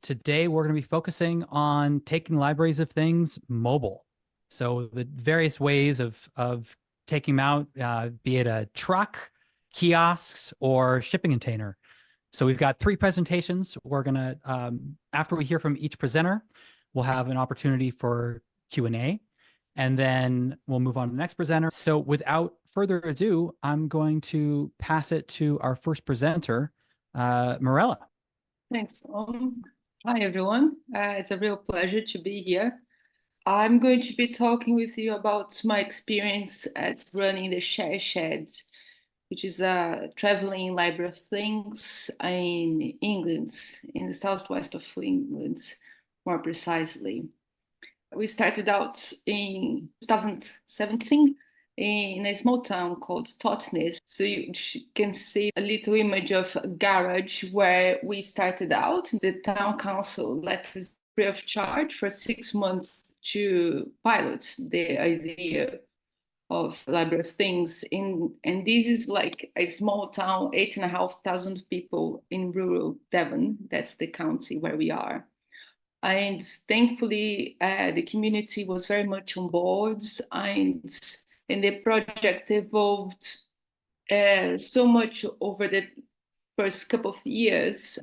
Today, we're going to be focusing on taking libraries of things mobile. So the various ways of taking them out, be it a truck, kiosks, or shipping container. So we've got three presentations. We're going to, after we hear from each presenter, we'll have an opportunity for Q&A, and then we'll move on to the next presenter. So without further ado, I'm going to pass it to our first presenter, Morella. Thanks, Tom. Hi, everyone. It's a real pleasure to be here. I'm going to be talking with you about my experience at running the Share Shed, which is a traveling library of things in England, in the southwest of England, more precisely. We started out in 2017 in a small town called Totnes. So you can see a little image of a garage where we started out. The town council let us free of charge for 6 months to pilot the idea of Library of Things. And this is like a small town, 8,500 people in rural Devon. That's the county where we are. And thankfully, the community was very much on board, and the project evolved so much over the first couple of years.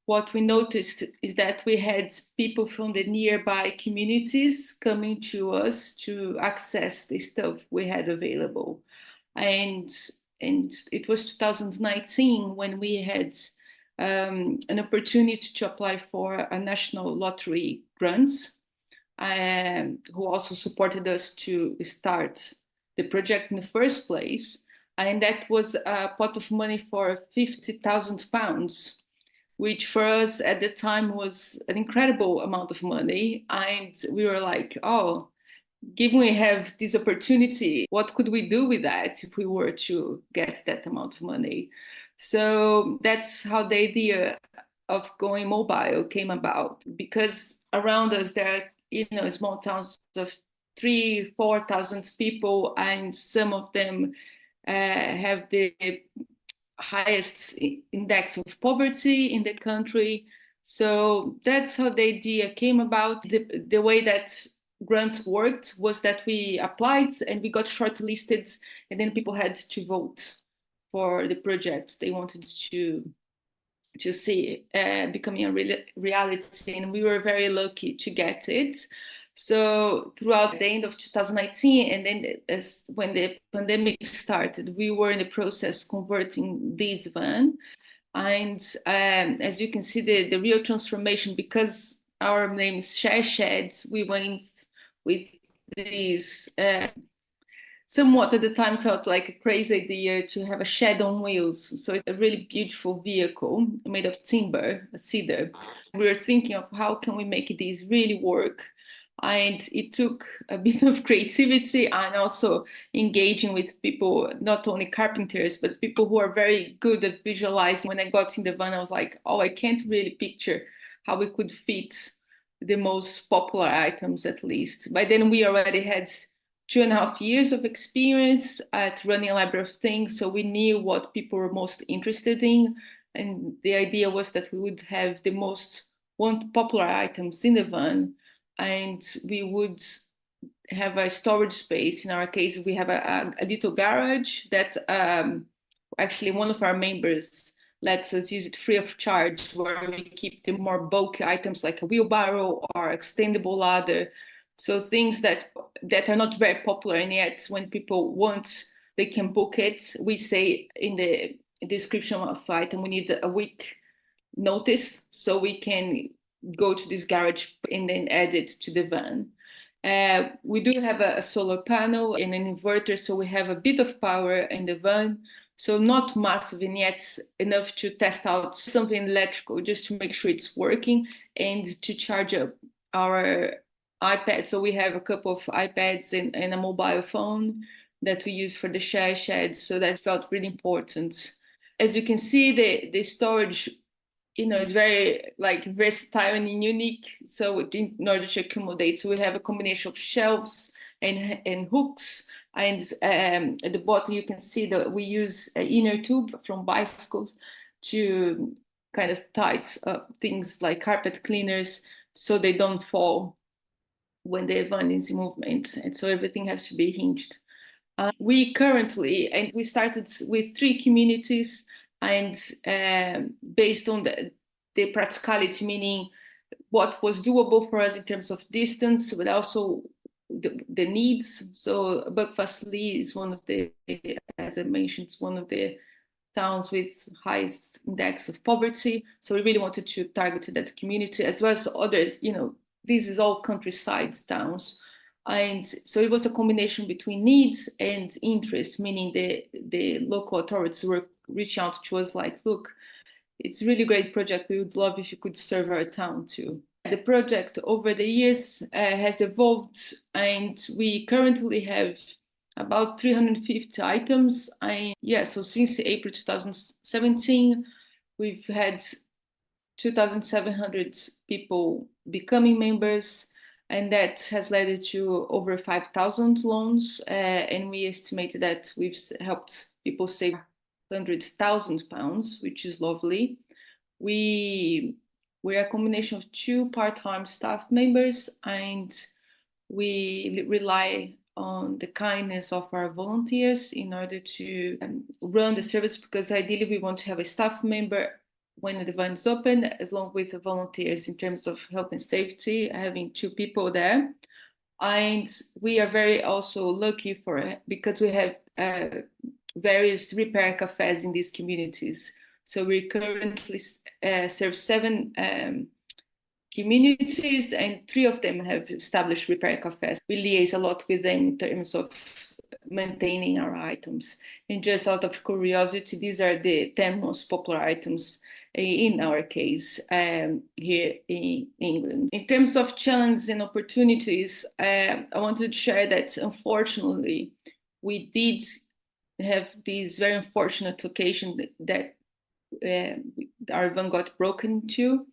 What we noticed is that we had people from the nearby communities coming to us to access the stuff we had available. And it was 2019 when we had an opportunity to apply for a national lottery grant, who also supported us to start the project in the first place. And that was a pot of money for £50,000, which for us at the time was an incredible amount of money. And we were like, oh, given we have this opportunity, what could we do with that if we were to get that amount of money? So that's how the idea of going mobile came about, because around us there are, small towns of 3,000-4,000 people, and some of them have the highest index of poverty in the country. So that's how the idea came about. The way that grant worked was that we applied and we got shortlisted, and then people had to vote for the projects they wanted to see becoming a reality, and we were very lucky to get it. So throughout the end of 2019, and then when the pandemic started, we were in the process converting this van. And as you can see, the real transformation, because our name is Share Shed, we went with these somewhat at the time felt like a crazy idea to have a shed on wheels. So it's a really beautiful vehicle made of timber, a cedar. We were thinking of how can we make these really work. And it took a bit of creativity and also engaging with people, not only carpenters, but people who are very good at visualizing. When I got in the van, I was like, oh, I can't really picture how we could fit the most popular items, at least. By then we already had 2.5 years of experience at running a library of things, so we knew what people were most interested in. And the idea was that we would have the most popular items in the van, and we would have a storage space. In our case, we have a little garage that actually one of our members lets us use it free of charge, where we keep the more bulky items like a wheelbarrow or extendable ladder. So things that are not very popular, and yet when people want, they can book it. We say in the description of the item, we need a week notice so we can go to this garage and then add it to the van. We do have a solar panel and an inverter, so we have a bit of power in the van. So not massive, and yet enough to test out something electrical just to make sure it's working and to charge up our iPad. So we have a couple of iPads and a mobile phone that we use for the Share Shed. So that felt really important. As you can see, the storage, is very versatile and unique. So in order to accommodate, so we have a combination of shelves and hooks. And at the bottom, you can see that we use an inner tube from bicycles to kind of tight things like carpet cleaners so they don't fall when the van is in movement. And so everything has to be hinged. We currently, and we started with 3 communities, and based on the practicality, meaning what was doable for us in terms of distance, but also the needs. So Buckfastleigh is one of the, as I mentioned, it's one of the towns with highest index of poverty. So we really wanted to target that community as well as others. This is all countryside towns. And so it was a combination between needs and interest, meaning the local authorities were reaching out to us like, look, it's a really great project. We would love if you could serve our town too. The project over the years has evolved, and we currently have about 350 items. So since April 2017, we've had 2,700 people becoming members, and that has led to over 5,000 loans. And we estimated that we've helped people save £100,000, which is lovely. We're a combination of 2 part-time staff members, and we rely on the kindness of our volunteers in order to run the service, because ideally we want to have a staff member when the van is open, along with the volunteers in terms of health and safety, having 2 people there. And we are very also lucky for it because we have various repair cafes in these communities. So we currently serve 7 communities, and 3 of them have established repair cafes. We liaise a lot with them in terms of maintaining our items. And just out of curiosity, these are the 10 most popular items in our case here in England. In terms of challenges and opportunities, I wanted to share that unfortunately we did have this very unfortunate occasion that our van got broken into,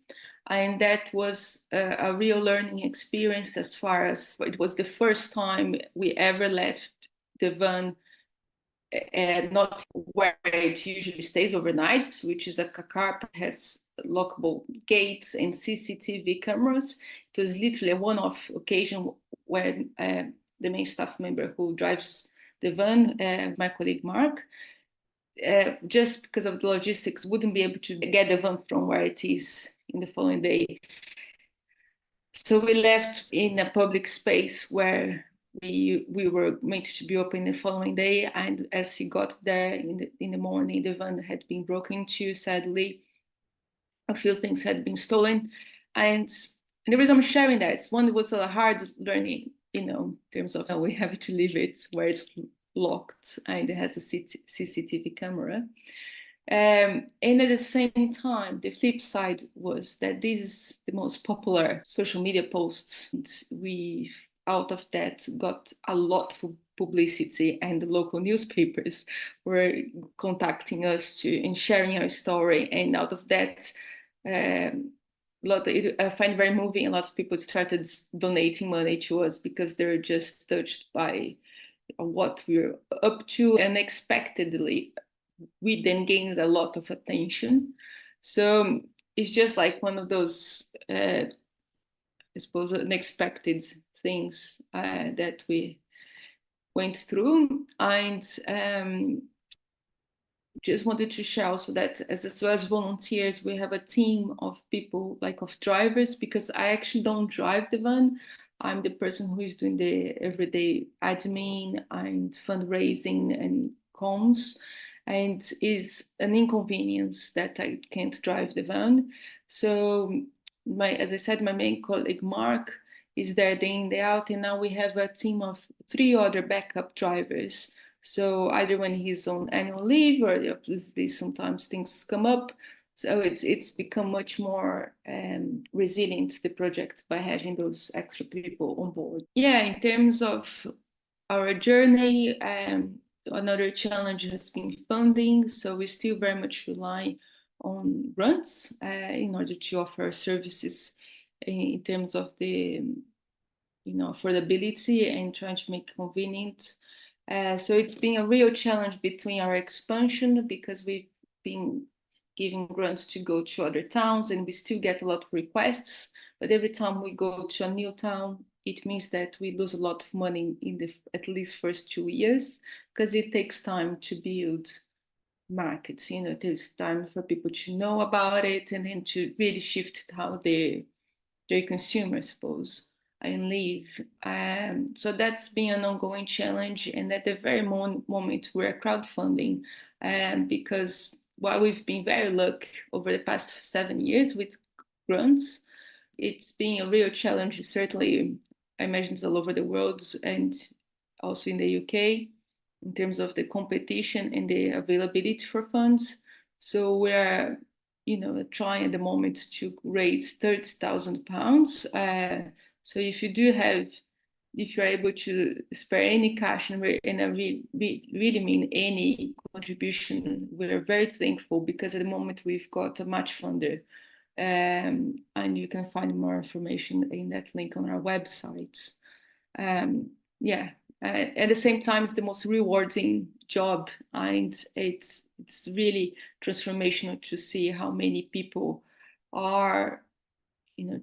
and that was a real learning experience, as far as it was the first time we ever left the van not where it usually stays overnight, which is a car that has lockable gates and CCTV cameras. It was literally a one-off occasion where the main staff member who drives the van, my colleague Mark, just because of the logistics, wouldn't be able to get the van from where it is in the following day. So we left in a public space where we were meant to be open the following day, and as he got there in the morning, the van had been broken into. Sadly, a few things had been stolen, and the reason I'm sharing that is, one, it was a hard learning, in terms of how we have to leave it where it's locked and it has a CCTV camera. And at the same time, the flip side was that this is the most popular social media posts. We, out of that, got a lot of publicity, and the local newspapers were contacting us and sharing our story. And out of that, I find it very moving. A lot of people started donating money to us because they were just touched by what we're up to. Unexpectedly, we then gained a lot of attention. So it's just like one of those, I suppose, unexpected things that we went through. And just wanted to share also that as well as volunteers, we have a team of people, like of drivers, because I actually don't drive the van. I'm the person who is doing the everyday admin and fundraising and comms, and is an inconvenience that I can't drive the van. So as I said, my main colleague Mark is there day in, day out, and now we have a team of 3 other backup drivers. So either when he's on annual leave, or obviously sometimes things come up. So it's become much more resilient, the project, by having those extra people on board. Yeah, in terms of our journey, another challenge has been funding. So we still very much rely on grants in order to offer services in terms of the affordability and trying to make it convenient. So it's been a real challenge between our expansion, because we've been giving grants to go to other towns, and we still get a lot of requests. But every time we go to a new town, it means that we lose a lot of money in the at least first 2 years, because it takes time to build markets. It takes time for people to know about it, and then to really shift how they consume, I suppose, and live. So that's been an ongoing challenge. And at the very moment, we're crowdfunding, because while we've been very lucky over the past 7 years with grants, it's been a real challenge, certainly, I imagine it's all over the world and also in the UK, in terms of the competition and the availability for funds. So we're, trying at the moment to raise £30,000. So if you're able to spare any cash, and I really mean any contribution, we're very thankful, because at the moment we've got a match funder. And you can find more information in that link on our website. Yeah, at the same time, it's the most rewarding job, and it's really transformational to see how many people are,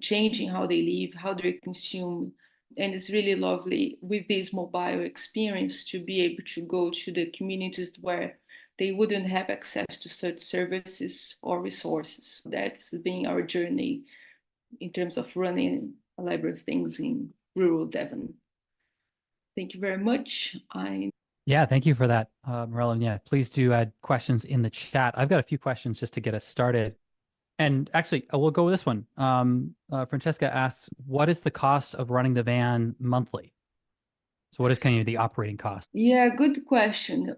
changing how they live, how they consume. And it's really lovely with this mobile experience to be able to go to the communities where they wouldn't have access to such services or resources. That's been our journey in terms of running a library of things in rural Devon. Thank you very much. Yeah, thank you for that, Morello. Yeah, please do add questions in the chat. I've got a few questions just to get us started. And actually, we'll go with this one. Francesca asks, what is the cost of running the van monthly? So what is kind of the operating cost? Yeah, good question.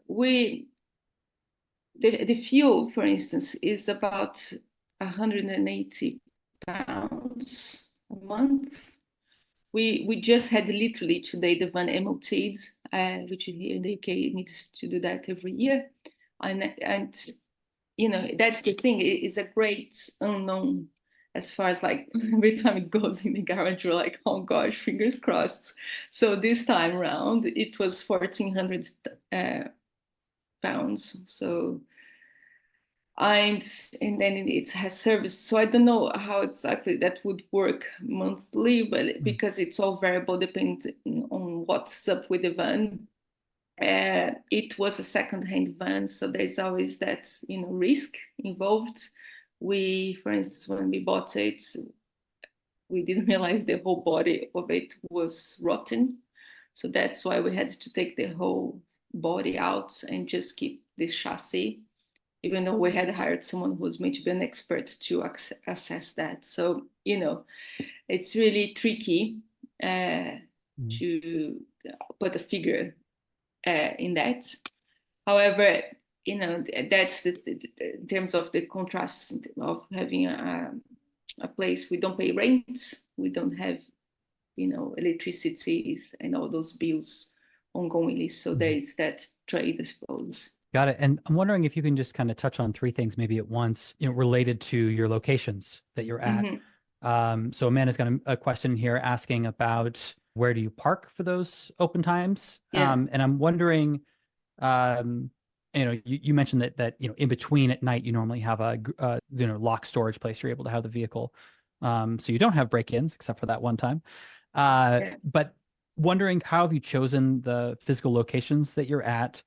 The fuel, for instance, is about £180 a month. We just had literally today the van MOT'd, which here in the UK needs to do that every year. And that's the thing. It is a great unknown, as far as like every time it goes in the garage, you're like, oh gosh, fingers crossed. So this time around, it was £1,400. So and then it has service. So I don't know how exactly that would work monthly, but because it's all variable depending on what's up with the van. It was a second-hand van, so there's always that risk involved. For instance, when we bought it, we didn't realize the whole body of it was rotten, so that's why we had to take the whole body out and just keep this chassis, even though we had hired someone who was meant to be an expert to assess that. So it's really tricky to put a figure in that. However, that's in terms of the contrast of having a place we don't pay rent, we don't have electricity and all those bills ongoingly. So there is that trade, I suppose. Got it. And I'm wondering if you can just kind of touch on three things maybe at once, related to your locations that you're at. So Amanda's got a question here asking about where do you park for those open times? Yeah. And I'm wondering, you mentioned that in between at night you normally have a locked storage place you're able to have the vehicle, so you don't have break-ins except for that one time. But wondering, how have you chosen the physical locations that you're at?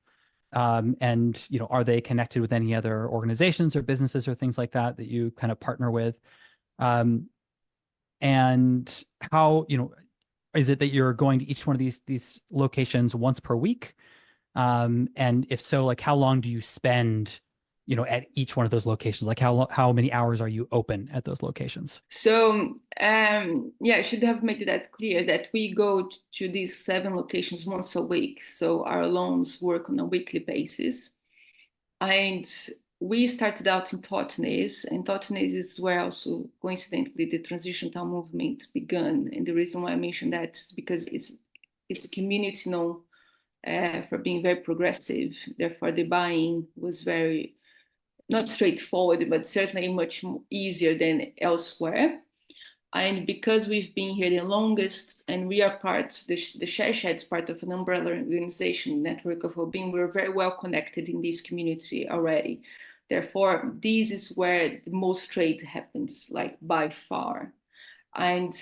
And are they connected with any other organizations or businesses or things like that you kind of partner with? And how, is it that you're going to each one of these locations once per week? And if so, like, how long do you spend, at each one of those locations? Like, how many hours are you open at those locations? So, I should have made that clear that we go to these 7 locations once a week. So our loans work on a weekly basis. And we started out in Totnes, and Totnes is where also, coincidentally, the transition town movement began. And the reason why I mentioned that is because it's a community known for being very progressive. Therefore, the buying was very, not straightforward, but certainly much easier than elsewhere. And because we've been here the longest, and we are the Share Shed's part of an umbrella organization, network of well-being, we're very well connected in this community already. Therefore, this is where the most trade happens, like by far. And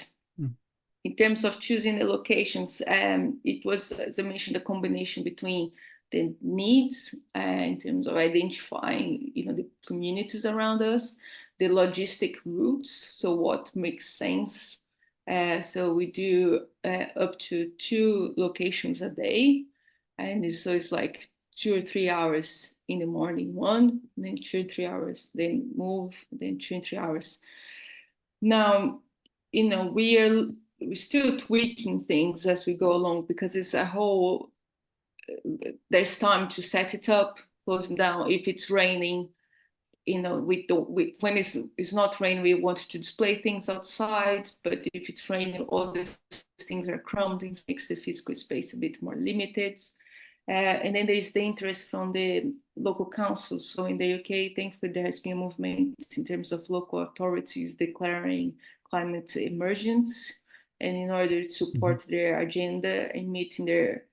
in terms of choosing the locations, it was, as I mentioned, a combination between the needs in terms of identifying, the communities around us, the logistic routes, so what makes sense. So we do up to 2 locations a day, and so it's like 2 or 3 hours in the morning, one, then 2 or 3 hours, then move, then 2 or 3 hours. Now, we're still tweaking things as we go along because it's a whole, there's time to set it up, close it down. If it's raining, when it's not raining, we want to display things outside, but if it's raining, all these things are crumbling, makes the physical space a bit more limited. And then there is the interest from the local councils. So in the UK, thankfully, there has been a movement in terms of local authorities declaring climate emergence. And in order to support their agenda and meeting their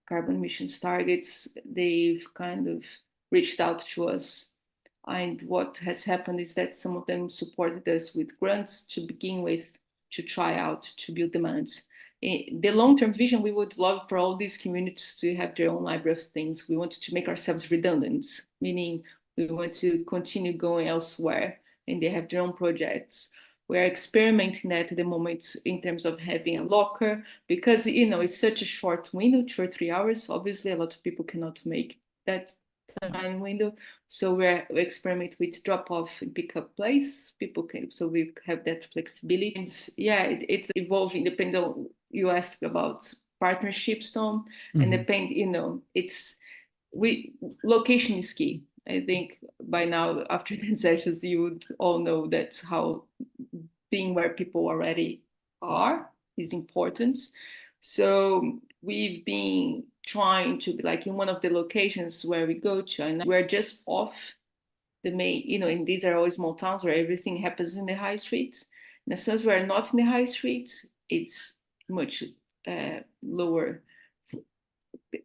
carbon emissions targets, they've kind of reached out to us. And what has happened is that some of them supported us with grants to begin with, to try out, to build demands. The long-term vision, we would love for all these communities to have their own library of things. We wanted to make ourselves redundant, meaning we want to continue going elsewhere and they have their own projects. We're experimenting that at the moment in terms of having a locker, because it's such a short window, 2 or 3 hours. Obviously, a lot of people cannot make that time window. So we're experimenting with drop-off and pick-up place. People can, so we have that flexibility. And yeah, it's evolving depending on, you asked about partnerships, Tom, and depend, location is key. I think by now, after the sessions, you would all know that's how being where people already are is important. So we've been trying to be like in one of the locations where we go to, and we're just off the main, and these are always small towns where everything happens in the high streets. And as soon as we're not in the high streets, it's much lower.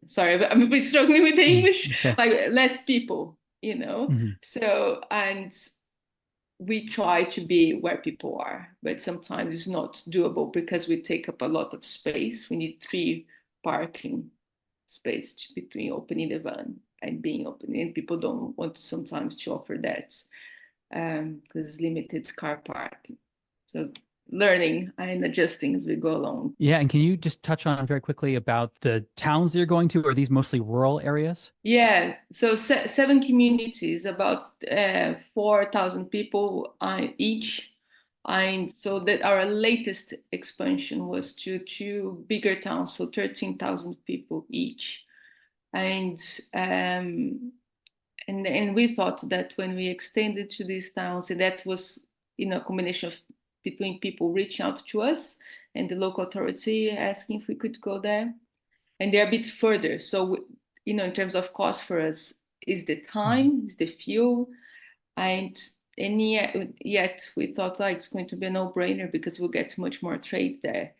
Sorry, I'm a bit struggling with the English. Okay. Like less people, So, and we try to be where people are, but sometimes it's not doable because we take up a lot of space. We need 3 parking space between opening the van and being open, and people don't want sometimes to offer that because it's limited car parking. So learning and adjusting as we go along. Yeah, and can you just touch on very quickly about the towns that you're going to? Are these mostly rural areas? Yeah, so 7 communities, about 4,000 people each. And so that our latest expansion was to 2 bigger towns, so 13,000 people each. And we thought that when we extended to these towns, and that was a combination of between people reaching out to us and the local authority asking if we could go there, and they're a bit further. So in terms of cost for us is the time, is the fuel, and yet we thought like it's going to be a no-brainer because we'll get much more trade there.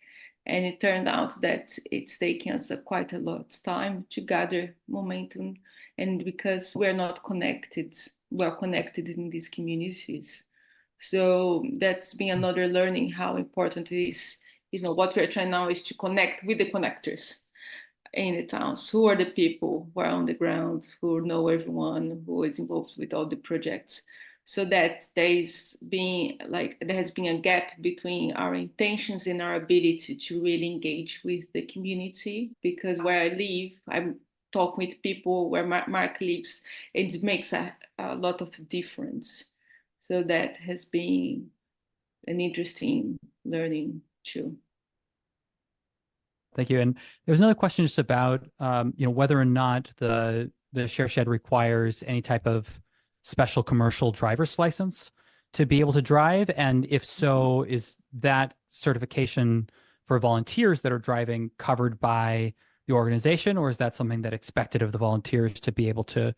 And it turned out that it's taking us quite a lot of time to gather momentum, and because we're not connected, well connected in these communities. So that's been another learning how important it is. What we're trying now is to connect with the connectors in the towns. Who are the people who are on the ground, who know everyone, who is involved with all the projects, so that there has been a gap between our intentions and our ability to really engage with the community. Because where I live, I'm talking with people where Mark lives, it makes a lot of difference. So that has been an interesting learning too. Thank you. And there was another question just about, whether or not the share shed requires any type of special commercial driver's license to be able to drive. And if so, is that certification for volunteers that are driving covered by the organization, or is that something that expected of the volunteers to be able to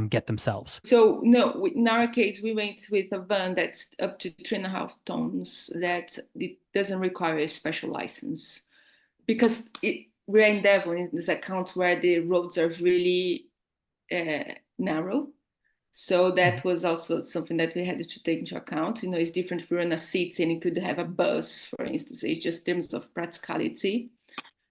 get themselves? So no, in our case, we went with a van that's up to 3.5 tons that it doesn't require a special license. Because we're in Devon, in this account where the roads are really narrow. So that was also something that we had to take into account. It's different if we run a city and you could have a bus, for instance. It's just in terms of practicality.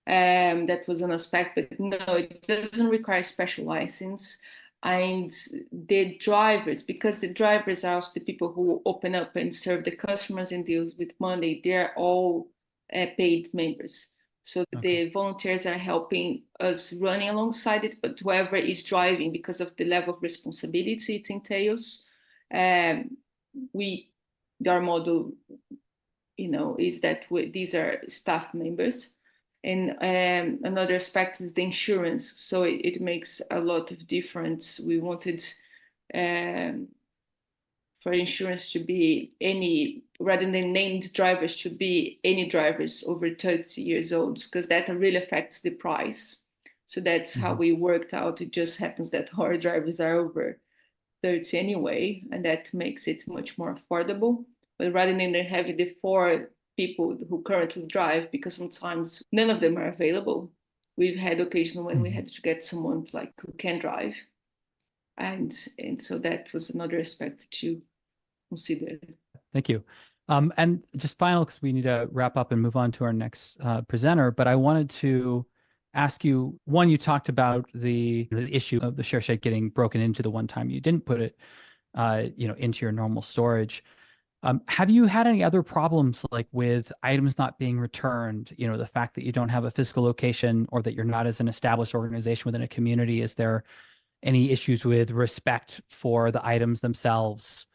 That was an aspect, but no, it doesn't require special license. And the drivers, because the drivers are also the people who open up and serve the customers and deals with money, they're all paid members. So the volunteers are helping us running alongside it, but whoever is driving, because of the level of responsibility it entails, our model, is that these are staff members. And another aspect is the insurance. So it makes a lot of difference. We wanted for insurance to be any, rather than named drivers, to be any drivers over 30 years old, because that really affects the price. So that's how we worked out. It just happens that our drivers are over 30 anyway, and that makes it much more affordable. But rather than having the 4 people who currently drive, because sometimes none of them are available, we've had occasions when we had to get someone like who can drive, and so that was another aspect to consider. Thank you. And just final, because we need to wrap up and move on to our next presenter, but I wanted to ask you, one, you talked about the issue of the share shed getting broken into the one time you didn't put it into your normal storage. Have you had any other problems like with items not being returned? The fact that you don't have a physical location or that you're not as an established organization within a community. Is there any issues with respect for the items themselves?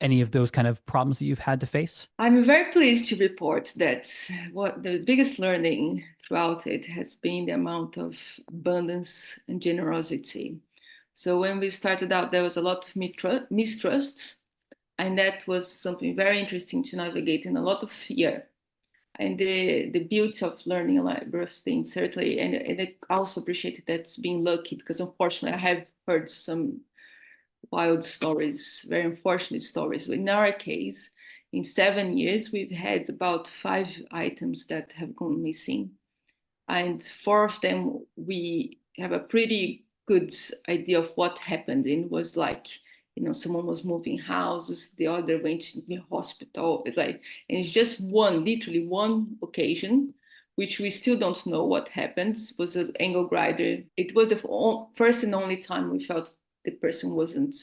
Any of those kind of problems that you've had to face? I'm very pleased to report that what the biggest learning throughout it has been the amount of abundance and generosity. So when we started out, there was a lot of mistrust, and that was something very interesting to navigate, and a lot of fear. And the beauty of learning a library of things, certainly, and I also appreciated that's being lucky, because unfortunately I have heard some wild stories, very unfortunate stories. But in our case, in 7 years, we've had about 5 items that have gone missing. And 4 of them, we have a pretty good idea of what happened. And it was like, someone was moving houses, the other went to the hospital. And it's just literally one occasion, which we still don't know what happened. It was an angle grinder. It was the first and only time we felt the person wasn't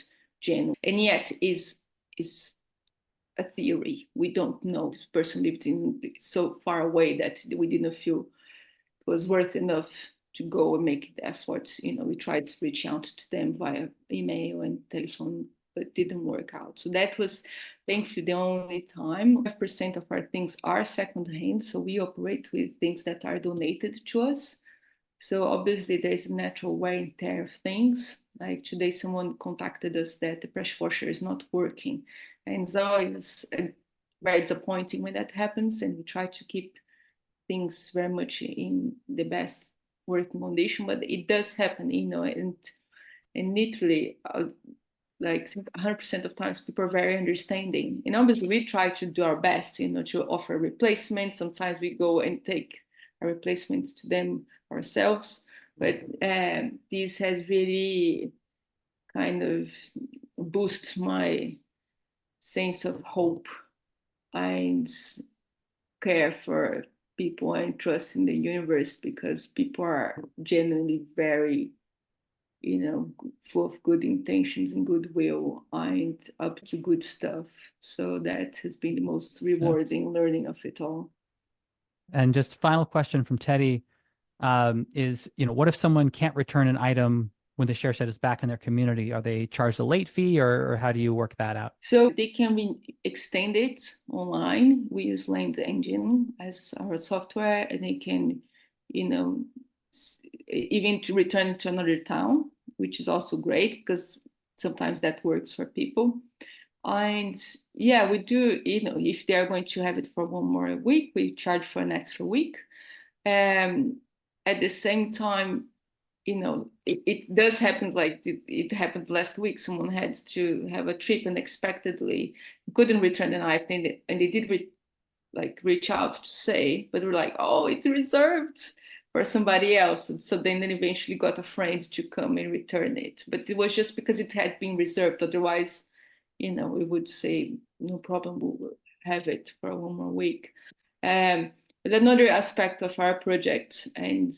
genuine. And yet is a theory. We don't know. This person lived in so far away that we didn't feel it was worth enough to go and make the effort. We tried to reach out to them via email and telephone, but it didn't work out. So that was thankfully the only time. 5% of our things are secondhand, so we operate with things that are donated to us. So obviously there's a natural wear and tear of things. Like today, someone contacted us that the pressure washer is not working. And it's always very disappointing when that happens. And we try to keep things very much in the best working condition, but it does happen, and literally, like 100% of times people are very understanding. And obviously we try to do our best, to offer replacements. Sometimes we go and take a replacements to them ourselves, but this has really kind of boosted my sense of hope and care for people and trust in the universe, because people are genuinely very, full of good intentions and goodwill and up to good stuff. So that has been the most rewarding learning of it all. And just final question from Teddy is, what if someone can't return an item when the share shed is back in their community? Are they charged a late fee, or how do you work that out? So they can be extended online. We use Land Engine as our software, and they can, even to return to another town, which is also great because sometimes that works for people. And yeah, we do, if they're going to have it for one more week, we charge for an extra week. At the same time, it does happen, like it happened last week. Someone had to have a trip unexpectedly, couldn't return the knife, and they did reach out to say, but we're like, oh, it's reserved for somebody else. So then eventually got a friend to come and return it. But it was just because it had been reserved. Otherwise, we would say, no problem, we'll have it for 1 more week. But another aspect of our project, and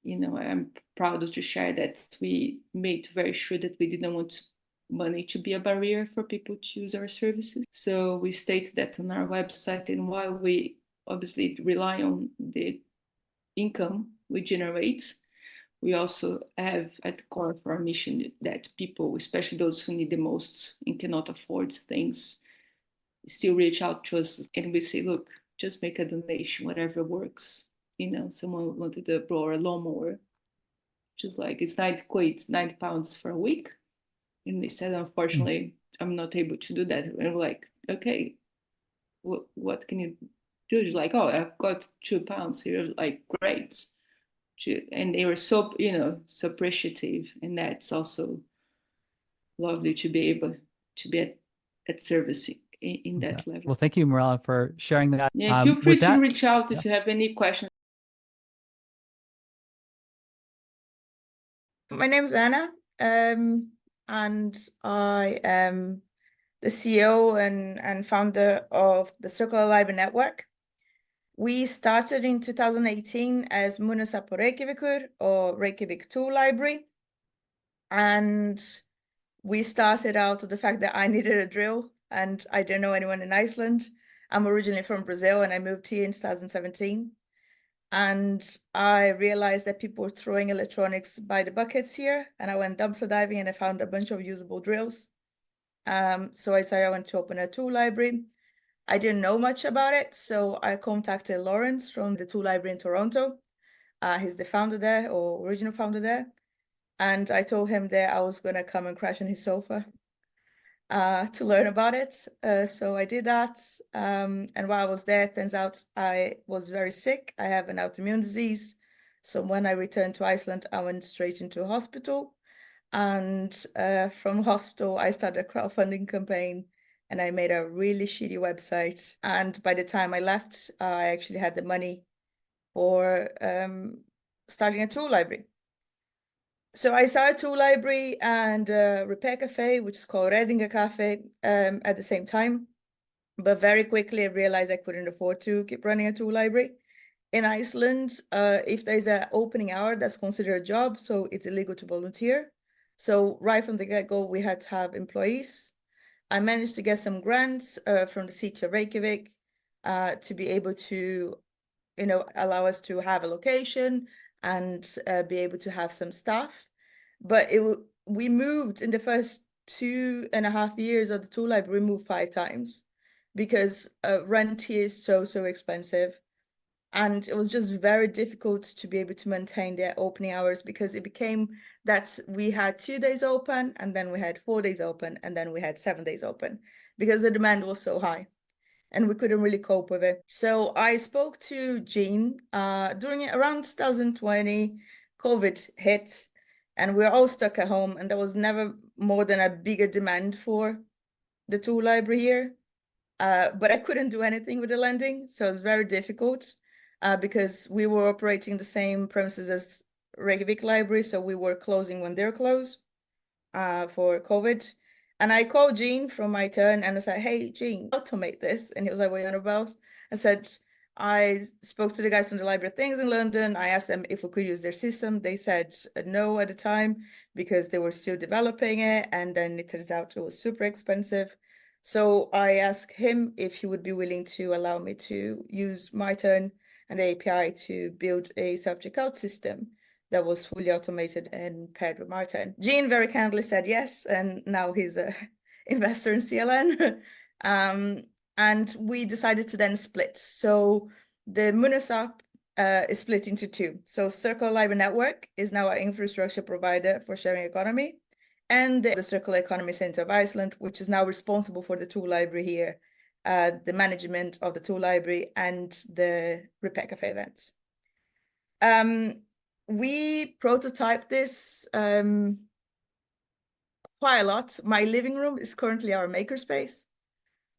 I'm proud to share that we made very sure that we didn't want money to be a barrier for people to use our services. So we state that on our website, and while we obviously rely on the income we generate, we also have at the core of our mission that people, especially those who need the most and cannot afford things, still reach out to us, and we say, look, just make a donation, whatever works. Someone wanted to borrow a lawnmower, just like it's 90 quid, 90 pounds for a week. And they said, unfortunately, I'm not able to do that. And we're like, okay, what can you do? She's like, oh, I've got £2 here. Like, great. And they were so, so appreciative. And that's also lovely to be able to be at service in that level. Well, thank you, Mirella, for sharing that. Yeah, feel free with to that, reach out if you have any questions. My name's Anna, and I am the CEO and founder of the Circular Library Network. We started in 2018 as Munasapo Reykjavikur, or Reykjavik Tool Library. And we started out with the fact that I needed a drill and I didn't know anyone in Iceland. I'm originally from Brazil and I moved here in 2017. And I realized that people were throwing electronics by the buckets here. And I went dumpster diving and I found a bunch of usable drills. So I decided I wanted to open a tool library. I didn't know much about it. So I contacted Lawrence from the tool library in Toronto. He's the founder there, or original founder there. And I told him that I was going to come and crash on his sofa to learn about it. So I did that. And while I was there, it turns out I was very sick. I have an autoimmune disease. So when I returned to Iceland, I went straight into a hospital. And from hospital, I started a crowdfunding campaign and I made a really shitty website. And by the time I left, I actually had the money for starting a tool library. So I started a tool library and a repair cafe, which is called Redinga Cafe, at the same time. But very quickly, I realized I couldn't afford to keep running a tool library. In Iceland, if there's an opening hour, that's considered a job, so it's illegal to volunteer. So right from the get-go, we had to have employees. I managed to get some grants from the city of Reykjavik to be able to, allow us to have a location and be able to have some staff. But we moved in the first 2.5 years of the tool library, we moved 5 times because rent here is so expensive. And it was just very difficult to be able to maintain their opening hours because it became that we had 2 days open and then we had 4 days open and then we had 7 days open because the demand was so high and we couldn't really cope with it. So I spoke to Jean during around 2020, COVID hit and we were all stuck at home and there was never more than a bigger demand for the tool library here. But I couldn't do anything with the lending, so it was very difficult because we were operating the same premises as Reykjavik Library, so we were closing when they're closed for COVID. And I called Gene from my turn and I said, hey, Gene, automate this. And he was like, what are you on about? I said, I spoke to the guys from the Library of Things in London. I asked them if we could use their system. They said no at the time because they were still developing it. And then it turns out it was super expensive. So I asked him if he would be willing to allow me to use my turn and the API to build a self-checkout system that was fully automated and paired with Martin. Gene very kindly said yes, and now he's an investor in CLN. And we decided to then split. So the Munas app is split into 2. So Circular Library Network is now an infrastructure provider for sharing economy, and the Circular Economy Center of Iceland, which is now responsible for the tool library here, the management of the tool library and the repair cafe events. We prototyped this quite a lot. My living room is currently our makerspace.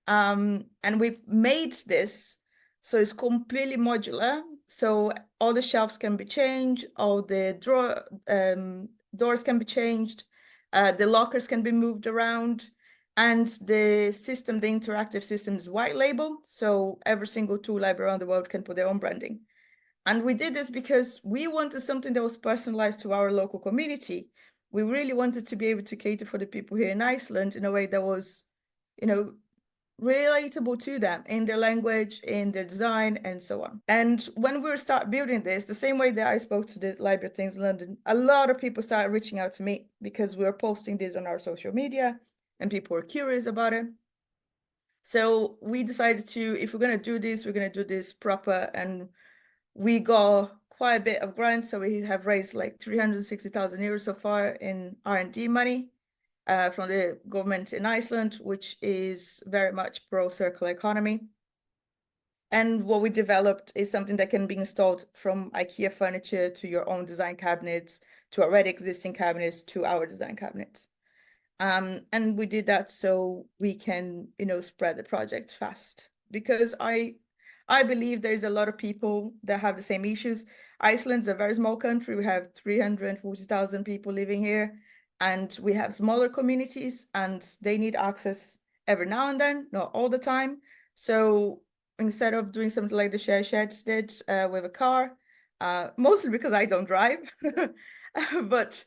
And we made this so it's completely modular. So all the shelves can be changed, all the doors can be changed, the lockers can be moved around, and the system, the interactive system is white label, so every single tool library around the world can put their own branding. And we did this because we wanted something that was personalized to our local community. We really wanted to be able to cater for the people here in Iceland in a way that was, you know, relatable to them in their language, in their design, and so on. And when we start building this, the same way that I spoke to the Library of Things in London, a lot of people started reaching out to me because we were posting this on our social media and people were curious about it. So we decided to, if we're going to do this, we're going to do this proper. And we got quite a bit of grants. So we have raised like 360,000 euros so far in R&D money from the government in Iceland, which is very much pro circular economy. And what we developed is something that can be installed from IKEA furniture to your own design cabinets, to already existing cabinets, to our design cabinets. And we did that so we can, you know, spread the project fast, because I believe there's a lot of people that have the same issues. Iceland's a very small country. We have 340,000 people living here, and we have smaller communities, and they need access every now and then, not all the time. So instead of doing something like the Share Sheds did with a car, mostly because I don't drive, but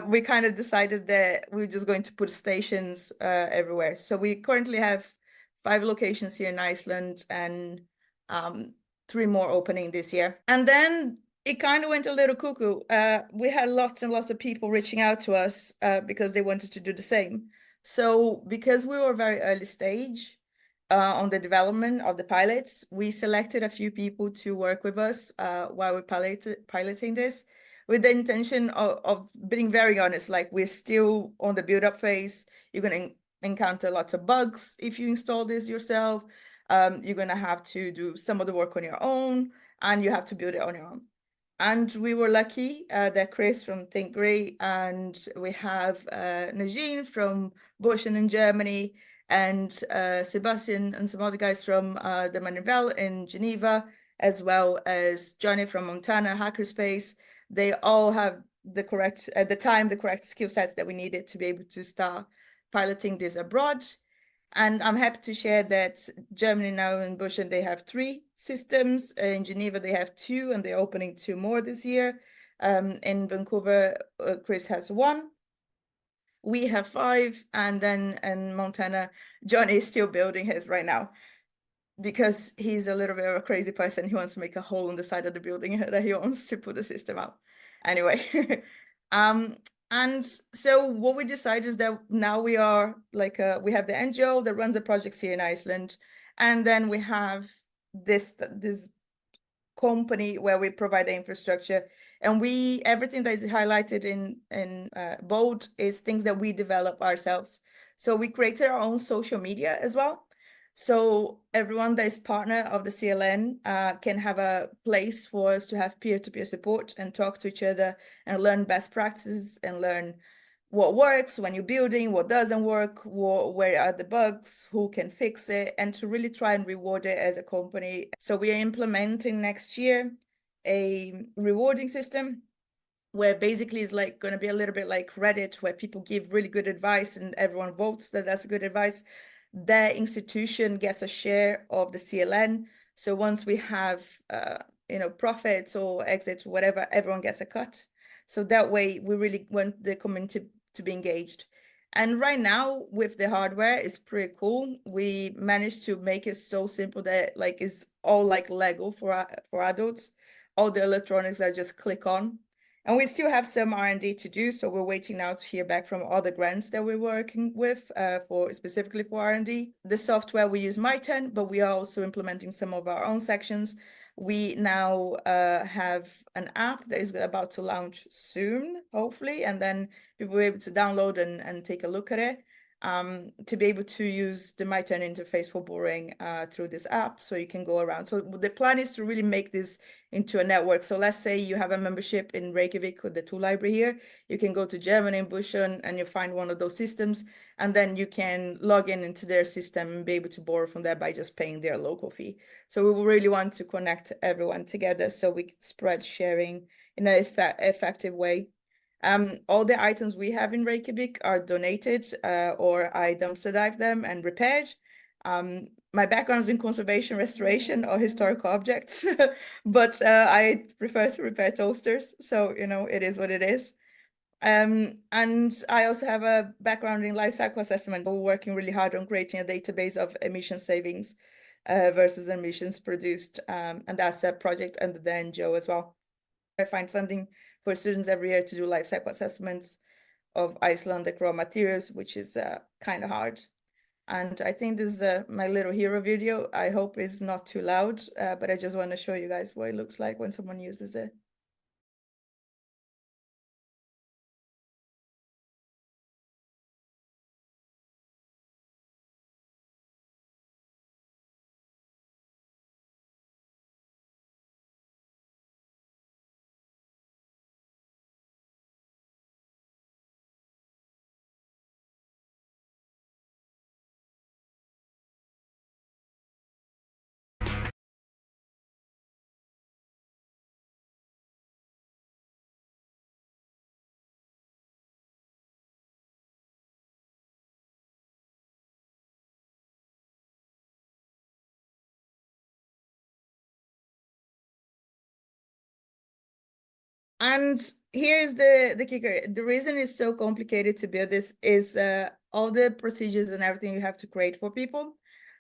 we kind of decided that we're just going to put stations everywhere. So we currently have 5 locations here in Iceland, and 3 more opening this year. And then it kind of went a little cuckoo. We had lots and lots of people reaching out to us because they wanted to do the same. So because we were very early stage on the development of the pilots, we selected a few people to work with us while we're piloting this, with the intention of being very honest. Like, we're still on the build-up phase. You're going to encounter lots of bugs if you install this yourself. You're going to have to do some of the work on your own, and you have to build it on your own. And we were lucky that Chris from Think Grey, and we have Najin from Boschen in Germany, and Sebastian and some other guys from the Manivelle in Geneva, as well as Johnny from Montana Hackerspace. They all have the correct, at the time, the correct skill sets that we needed to be able to start piloting this abroad. And I'm happy to share that Germany now in Boschen, they have 3 systems. In Geneva, they have 2, and they're opening 2 more this year. In Vancouver, Chris has 1. We have 5, and then in Montana, Johnny is still building his right now, because he's a little bit of a crazy person. He wants to make a hole in the side of the building that he wants to put the system out. Anyway, and so what we decided is that now we are like, we have the NGO that runs the projects here in Iceland, and then we have this company where we provide the infrastructure, and everything that is highlighted in bold is things that we develop ourselves. So we created our own social media as well. So everyone that is partner of the CLN can have a place for us to have peer-to-peer support and talk to each other and learn best practices and learn what works when you're building, what doesn't work, where are the bugs, who can fix it, and to really try and reward it as a company. So we are implementing next year a rewarding system where basically it's like going to be a little bit like Reddit, where people give really good advice and everyone votes that that's good advice. That institution gets a share of the CLN. So once we have, profits or exits, whatever, everyone gets a cut. So that way we really want the community to be engaged. And right now with the hardware, it's pretty cool. We managed to make it so simple that like it's all like Lego for adults. All the electronics are just click on. And we still have some R&D to do, so we're waiting now to hear back from other grants that we're working with specifically for R&D. The software, we use My10, but we are also implementing some of our own sections. We now have an app that is about to launch soon, hopefully, and then people will be able to download and take a look at it. to be able to use the My Turn interface for borrowing through this app, so you can go around. So the plan is to really make this into a network. So let's say you have a membership in Reykjavik with the tool library here. You can go to Germany and Buschen and you find one of those systems, and then you can log in into their system and be able to borrow from there by just paying their local fee. So we really want to connect everyone together so we can spread sharing in an effective way. All the items we have in Reykjavik are donated or I dumpster dive them and repaired. My background is in conservation, restoration, or historical objects, but I prefer to repair toasters. So, you know, it is what it is. And I also have a background in life cycle assessment, working really hard on creating a database of emission savings versus emissions produced. And that's a project under the NGO as well. I find funding for students every year to do life cycle assessments of Icelandic raw materials, which is kind of hard. And I think this is my little hero video. I hope it's not too loud, but I just want to show you guys what it looks like when someone uses it. And here's the kicker. The reason it's so complicated to build this is all the procedures and everything you have to create for people.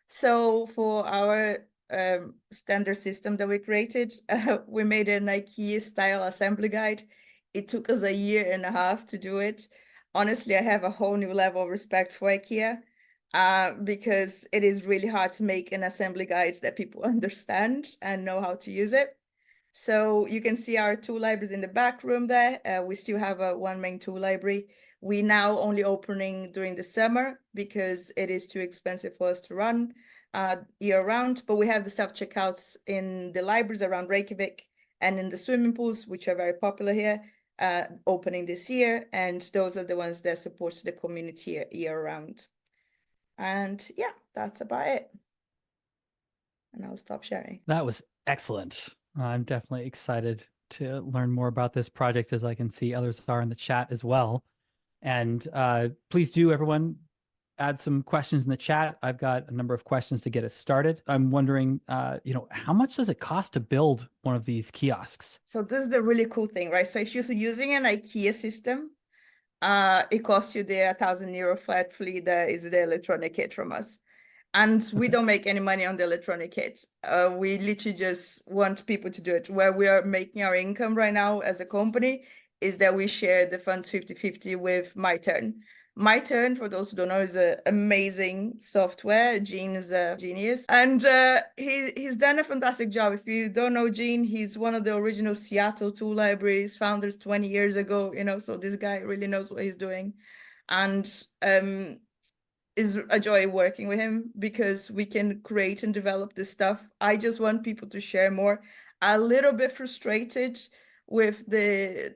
So for our standard system that we created, we made an IKEA style assembly guide. It took us a year and a half to do it. Honestly, I have a whole new level of respect for IKEA because it is really hard to make an assembly guide that people understand and know how to use it. So you can see our tool libraries in the back room there. We still have one main tool library. We now only opening during the summer because it is too expensive for us to run year round. But we have the self-checkouts in the libraries around Reykjavik and in the swimming pools, which are very popular here, opening this year. And those are the ones that supports the community year round. And yeah, that's about it. And I'll stop sharing. That was excellent. I'm definitely excited to learn more about this project, as I can see others are in the chat as well. And please do, everyone, add some questions in the chat. I've got a number of questions to get us started. I'm wondering, how much does it cost to build one of these kiosks? So this is the really cool thing, right? So if you're using an IKEA system, it costs you the €1,000 flat fee that is the electronic kit from us. And we don't make any money on the electronic kits. We literally just want people to do it. Where we are making our income right now as a company is that we share the funds 50-50 with My Turn. My Turn, for those who don't know, is an amazing software. Gene is a genius. And he's done a fantastic job. If you don't know Gene, he's one of the original Seattle tool libraries founders 20 years ago, so this guy really knows what he's doing. And is a joy working with him because we can create and develop this stuff. I just want people to share more. A little bit frustrated with the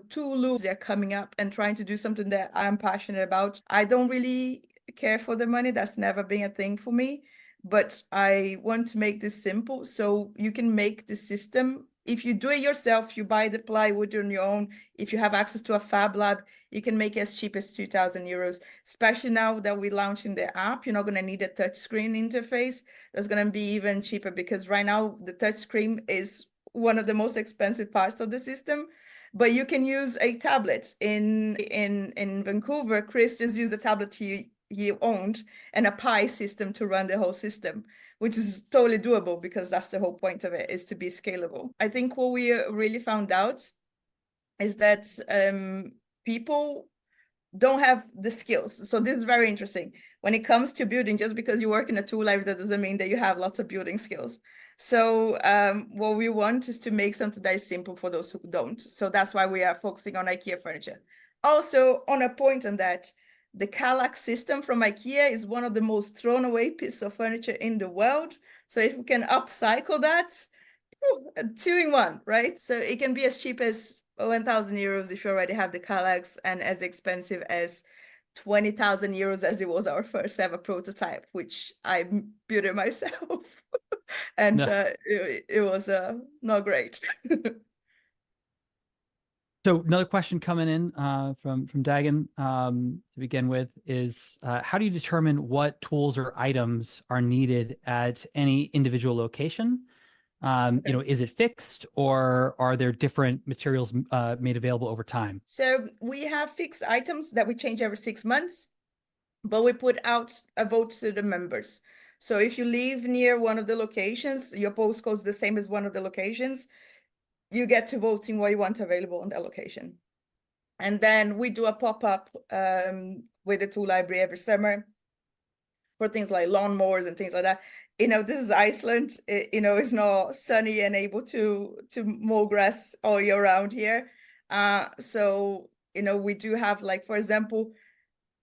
tool loops they're coming up and trying to do something that I'm passionate about. I don't really care for the money. That's never been a thing for me, but I want to make this simple so you can make the system. If you do it yourself, you buy the plywood on your own. If you have access to a fab lab, you can make it as cheap as €2,000. Especially now that we're launching the app, you're not going to need a touchscreen interface. That's going to be even cheaper because right now the touchscreen is one of the most expensive parts of the system. But you can use a tablet. In Vancouver, Chris just used a tablet he owned and a Pi system to run the whole system, which is totally doable because that's the whole point of it, is to be scalable. I think what we really found out is that people don't have the skills. So this is very interesting. When it comes to building, just because you work in a tool library, that doesn't mean that you have lots of building skills. So what we want is to make something that is simple for those who don't. So that's why we are focusing on IKEA furniture. Also, on a point on that, The Kallax system from IKEA is one of the most thrown away pieces of furniture in the world. So if we can upcycle that, 2 in 1, right? So it can be as cheap as 1,000 euros if you already have the Kallax, and as expensive as 20,000 euros as it was our first ever prototype, which I built it myself. And it was not great. So another question coming in from Dagan to begin with is how do you determine what tools or items are needed at any individual location? Is it fixed, or are there different materials made available over time? So we have fixed items that we change every 6 months, but we put out a vote to the members. So if you live near one of the locations, your postcode is the same as one of the locations, you get to voting what you want available on that location. And then we do a pop-up with the tool library every summer for things like lawnmowers and things like that. This is Iceland. It's not sunny and able to mow grass all year round here. So we do have, like, for example,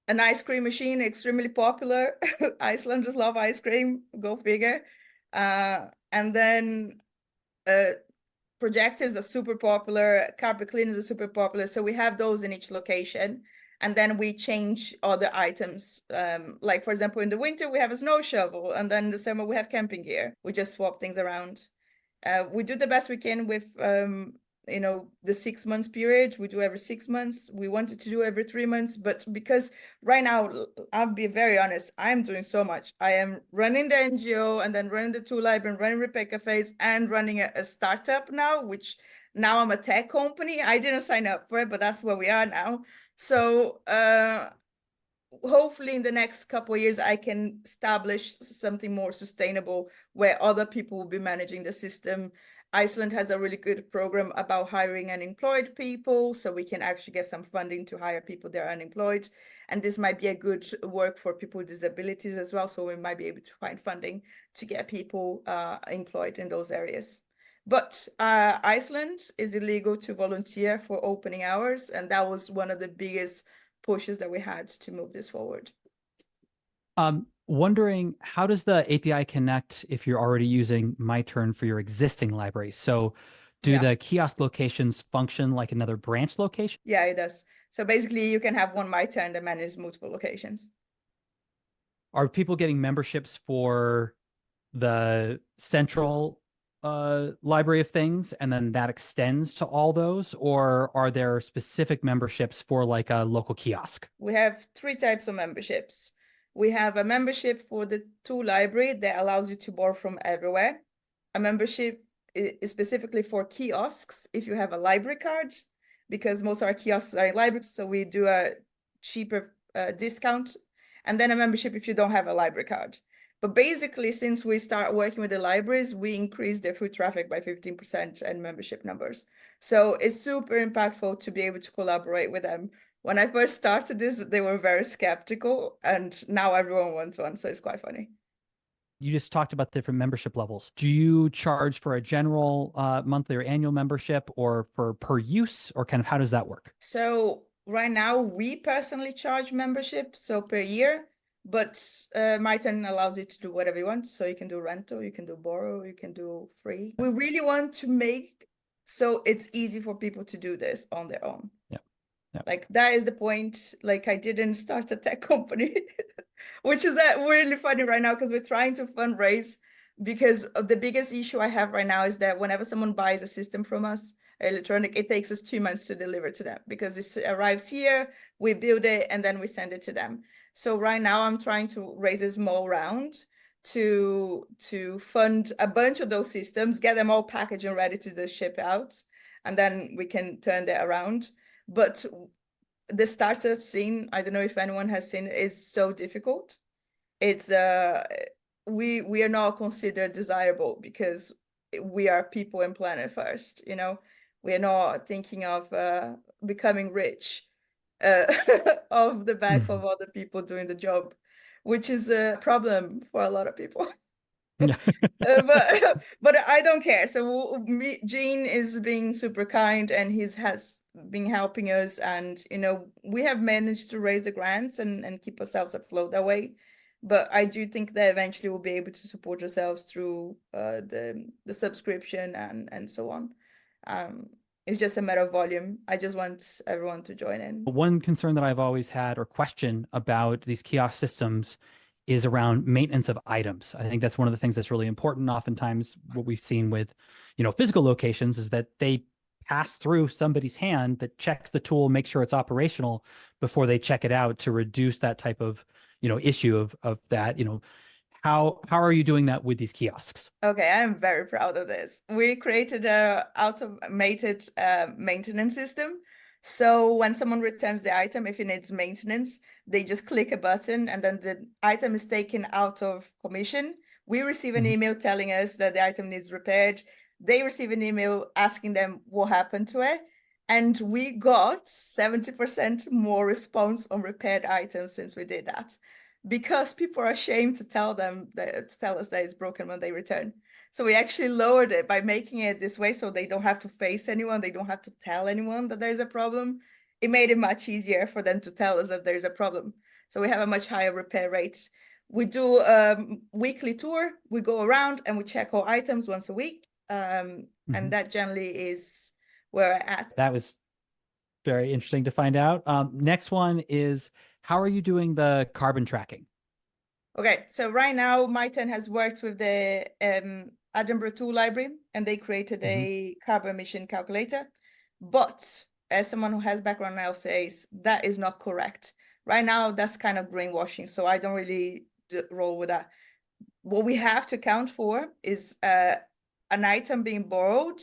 an ice cream machine, extremely popular. Icelanders love ice cream, go figure. And then projectors are super popular, carpet cleaners are super popular. So we have those in each location. And then we change other items. Like, for example, in the winter, we have a snow shovel. And then in the summer, we have camping gear. We just swap things around. We do the best we can with, the 6 months period. We do every 6 months. We wanted to do every 3 months. But because right now, I'll be very honest, I'm doing so much. I am running the NGO and then running the tool library and running repair cafes and running a startup now, which now I'm a tech company. I didn't sign up for it, but that's where we are now. So hopefully in the next couple of years, I can establish something more sustainable where other people will be managing the system. Iceland has a really good program about hiring unemployed people, so we can actually get some funding to hire people that are unemployed. And this might be a good work for people with disabilities as well, so we might be able to find funding to get people employed in those areas. But Iceland is illegal to volunteer for opening hours, and that was one of the biggest pushes that we had to move this forward. Wondering, how does the API connect if you're already using MyTurn for your existing library? So do the kiosk locations function like another branch location? Yeah, it does. So basically you can have one MyTurn that manages multiple locations. Are people getting memberships for the central library of things, and then that extends to all those, or are there specific memberships for like a local kiosk? We have 3 types of memberships. We have a membership for the tool library that allows you to borrow from everywhere. A membership is specifically for kiosks if you have a library card, because most of our kiosks are in libraries, so we do a cheaper discount. And then a membership if you don't have a library card. But basically, since we start working with the libraries, we increase their foot traffic by 15% and membership numbers. So it's super impactful to be able to collaborate with them. When I first started this, they were very skeptical, and now everyone wants one, so it's quite funny. You just talked about different membership levels. Do you charge for a general monthly or annual membership, or for per use, or kind of how does that work? So right now, we personally charge membership, so per year. But MyTurn allows you to do whatever you want. So you can do rental, you can do borrow, you can do free. We really want to make so it's easy for people to do this on their own. Yeah. Like, that is the point. Like, I didn't start a tech company, which is really funny right now, because we're trying to fundraise, because of the biggest issue I have right now is that whenever someone buys a system from us, electronic, it takes us 2 months to deliver to them, because it arrives here, we build it, and then we send it to them. So right now I'm trying to raise a small round to fund a bunch of those systems, get them all packaged and ready to ship out, and then we can turn that around. But the startup scene, I don't know if anyone has seen it, is so difficult. It's we are not considered desirable because we are people and planet first. We are not thinking of becoming rich off the back of other people doing the job, which is a problem for a lot of people. But I don't care. So Gene is being super kind, and he has been helping us, and we have managed to raise the grants and keep ourselves afloat that way. But I do think that eventually we'll be able to support ourselves through the subscription and so on. It's just a matter of volume. I just want everyone to join in. One concern that I've always had or question about these kiosk systems is around maintenance of items. I think that's one of the things that's really important. Oftentimes what we've seen with, physical locations is that they pass through somebody's hand that checks the tool, makes sure it's operational before they check it out, to reduce that type of, issue of that. How are you doing that with these kiosks? Okay, I'm very proud of this. We created a automated maintenance system. So when someone returns the item, if it needs maintenance, they just click a button and then the item is taken out of commission. We receive an email telling us that the item needs repaired. They receive an email asking them what happened to it. And we got 70% more response on repaired items since we did that, because people are ashamed to tell us that it's broken when they return. So we actually lowered it by making it this way, so they don't have to face anyone. They don't have to tell anyone that there's a problem. It made it much easier for them to tell us that there's a problem. So we have a much higher repair rate. We do a weekly tour. We go around and we check all items once a week. And that generally is where we're at. That was very interesting to find out. Next one is, how are you doing the carbon tracking? Okay, so right now, Myton has worked with the Edinburgh Tool Library, and they created a carbon emission calculator. But as someone who has background in LCAs, that is not correct. Right now, that's kind of greenwashing, so I don't really roll with that. What we have to account for is an item being borrowed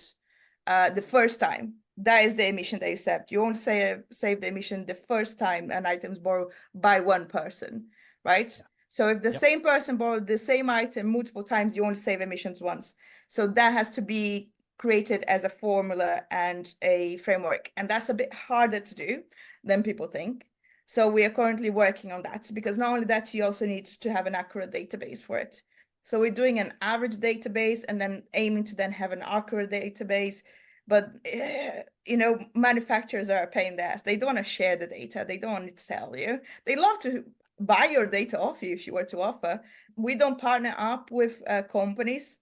the first time. That is the emission they accept. You won't save the emission the first time an item is borrowed by one person, right? Yeah. So if the same person borrowed the same item multiple times, you only save emissions once. So that has to be created as a formula and a framework. And that's a bit harder to do than people think. So we are currently working on that, because not only that, you also need to have an accurate database for it. So we're doing an average database and then aiming to then have an accurate database. But, manufacturers are a pain in the ass. They don't want to share the data. They don't want to tell you. They love to buy your data off you if you were to offer. We don't partner up with companies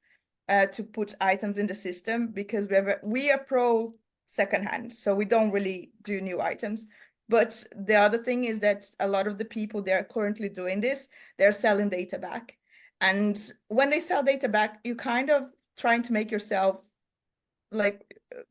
to put items in the system, because we are pro secondhand. So we don't really do new items. But the other thing is that a lot of the people that are currently doing this, they're selling data back. And when they sell data back, you're kind of trying to make yourself like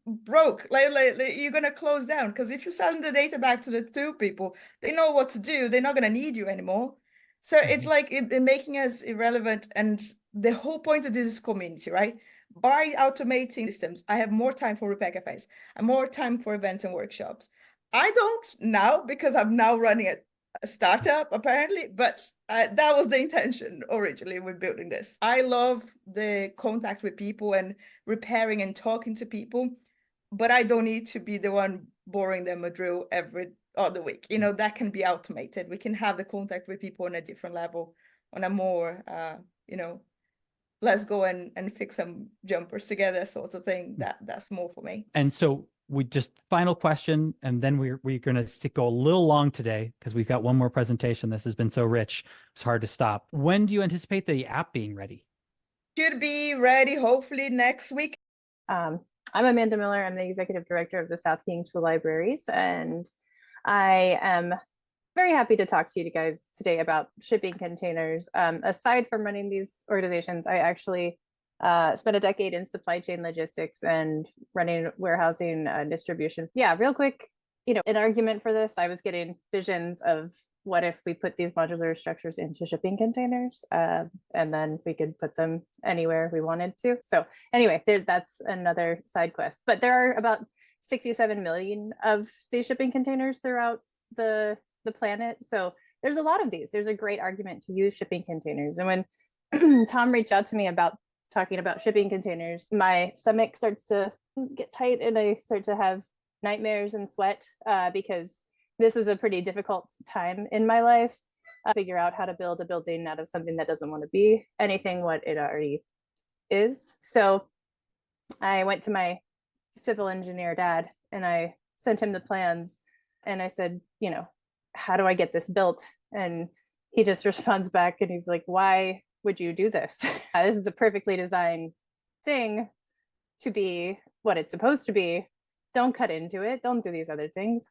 broke, like you're gonna close down, because if you're selling the data back to the two people, they know what to do. They're not gonna need you anymore. So it's like they're making us irrelevant. And the whole point of this is community, right? By automating systems, I have more time for repair cafes and more time for events and workshops. I don't now, because I'm now running a startup apparently, but that was the intention originally with building this. I love the contact with people and repairing and talking to people, but I don't need to be the one borrowing them a drill every other week. That can be automated. We can have the contact with people on a different level, on a more, let's go and fix some jumpers together sort of thing. That's more for me. And so we just, final question, and then we're going to go a little long today because we've got one more presentation. This has been so rich. It's hard to stop. When do you anticipate the app being ready? Should be ready hopefully next week. I'm Amanda Miller. I'm the executive director of the South King Tool Libraries, and I am very happy to talk to you guys today about shipping containers. Aside from running these organizations, I actually spent a decade in supply chain logistics and running warehousing distribution. Yeah, real quick, an argument for this, I was getting visions of what if we put these modular structures into shipping containers, and then we could put them anywhere we wanted to. So anyway, that's another side quest. But there are about 67 million of these shipping containers throughout the planet. So there's a lot of these. There's a great argument to use shipping containers. And when Tom reached out to me about talking about shipping containers, my stomach starts to get tight and I start to have nightmares and sweat because this is a pretty difficult time in my life. Figure out how to build a building out of something that doesn't want to be anything what it already is. So I went to my civil engineer dad and I sent him the plans and I said, you know, how do I get this built? And he just responds back and he's like, why would you do this? This is a perfectly designed thing to be what it's supposed to be. Don't cut into it. Don't do these other things.